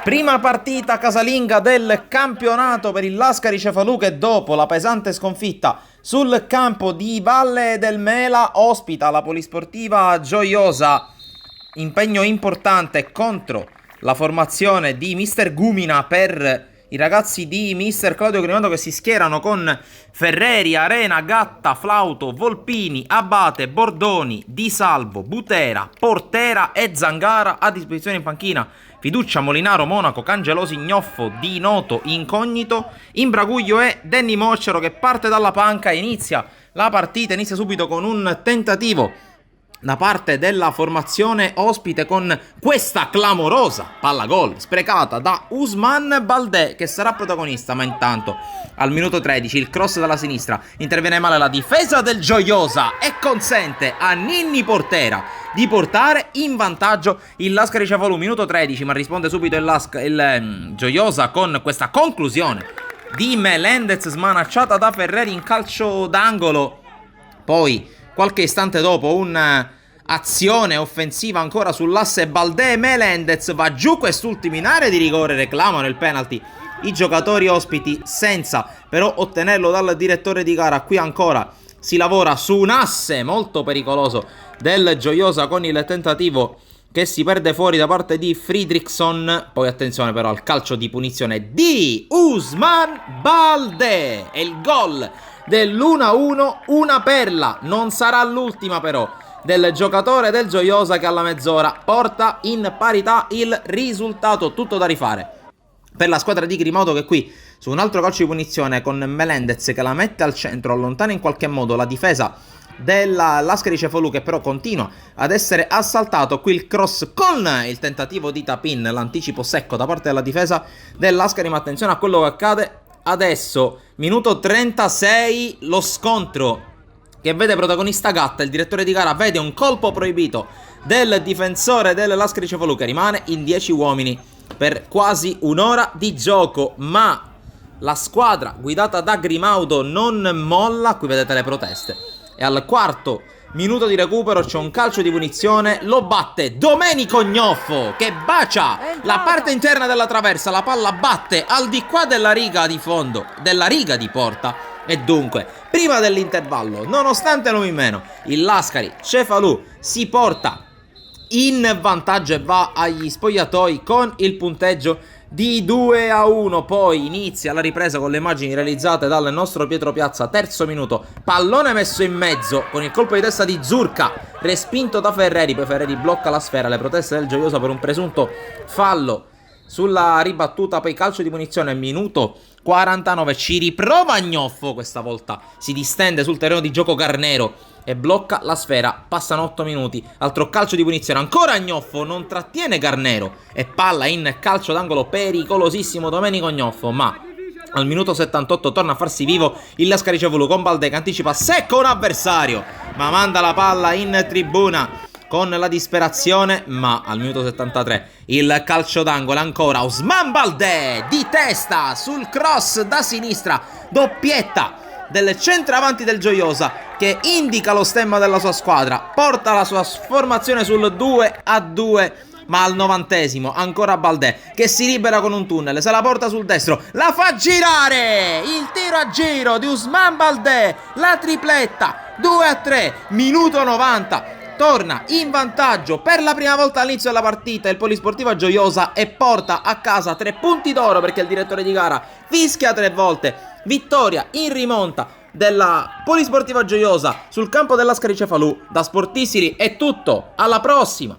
Prima partita casalinga del campionato per il Lascari Cefalù che dopo la pesante sconfitta sul campo di Valle del Mela ospita la Polisportiva Gioiosa. Impegno importante contro la formazione di Mister Gumina per i ragazzi di Mister Claudio Grimaldo che si schierano con Ferreri, Arena, Gatta, Flauto, Volpini, Abate, Bordoni, Di Salvo, Butera, Portera e Zangara a disposizione in panchina. Fiducia, Molinaro, Monaco, Cangelosi, Gnoffo, Di Noto, Incognito, Imbraguglio e Danny Moccero che parte dalla panca e inizia la partita, inizia subito con un tentativo da parte della formazione ospite con questa clamorosa palla gol sprecata da Ousmane Baldé che sarà protagonista, ma intanto al minuto 13 il cross dalla sinistra, interviene male la difesa del Gioiosa e consente a Ninni Portera di portare in vantaggio il Lascari Cefalù. Minuto 13, ma risponde subito il Gioiosa con questa conclusione di Melendez smanacciata da Ferreri in calcio d'angolo. Poi qualche istante dopo un'azione offensiva ancora sull'asse Baldé, Melendez va giù quest'ultimo in area di rigore, reclamano il penalty i giocatori ospiti senza però ottenerlo dal direttore di gara. Qui ancora si lavora su un asse molto pericoloso del Gioiosa con il tentativo che si perde fuori da parte di Fridriksson. Poi attenzione però al calcio di punizione di Ousmane Baldé e il gol dell'1-1, una perla, non sarà l'ultima però, del giocatore del Gioiosa che alla mezz'ora porta in parità il risultato. Tutto da rifare per la squadra di Grimaldo che qui su un altro calcio di punizione con Melendez che la mette al centro, allontana in qualche modo la difesa della Lascari Cefalù che però continua ad essere assaltato. Qui il cross con il tentativo di Tapin, l'anticipo secco da parte della difesa del Lascari, ma attenzione a quello che accade adesso. Minuto 36, lo scontro che vede protagonista Gatta. Il direttore di gara vede un colpo proibito del difensore del Lascari Cefalù che rimane in 10 uomini per quasi un'ora di gioco, ma la squadra guidata da Grimaldo non molla. Qui vedete le proteste e al quarto minuto di recupero c'è un calcio di punizione, lo batte Domenico Gnoffo che bacia la parte interna della traversa, la palla batte al di qua della riga di fondo, della riga di porta, e dunque prima dell'intervallo, nonostante non in meno, il Lascari Cefalù si porta in vantaggio e va agli spogliatoi con il punteggio di 2-1. Poi inizia la ripresa con le immagini realizzate dal nostro Pietro Piazza. Terzo minuto, pallone messo in mezzo con il colpo di testa di Zurka, respinto da Ferreri. Poi Ferreri blocca la sfera, le proteste del Gioiosa per un presunto fallo sulla ribattuta. Poi calcio di punizione, minuto 49, ci riprova Gnoffo, questa volta si distende sul terreno di gioco Garnero e blocca la sfera. Passano 8 minuti, altro calcio di punizione, ancora Gnoffo, non trattiene Garnero e palla in calcio d'angolo, pericolosissimo Domenico Gnoffo, ma al minuto 78 torna a farsi vivo il Lascari Cefalù con Baldé che anticipa secco un avversario ma manda la palla in tribuna con la disperazione. Ma al minuto 73 il calcio d'angolo, ancora Ousmane Baldé di testa sul cross da sinistra, doppietta del centravanti del Gioiosa che indica lo stemma della sua squadra, porta la sua formazione sul 2-2. Ma al 90esimo ancora Baldé che si libera con un tunnel, se la porta sul destro, la fa girare, il tiro a giro di Ousmane Baldé, la tripletta, 2-3, minuto 90. Torna in vantaggio per la prima volta all'inizio della partita il Polisportiva Gioiosa e porta a casa 3 punti d'oro perché il direttore di gara fischia 3 volte. Vittoria in rimonta della Polisportiva Gioiosa sul campo del Lascari Cefalù. Da Sportissili è tutto, alla prossima!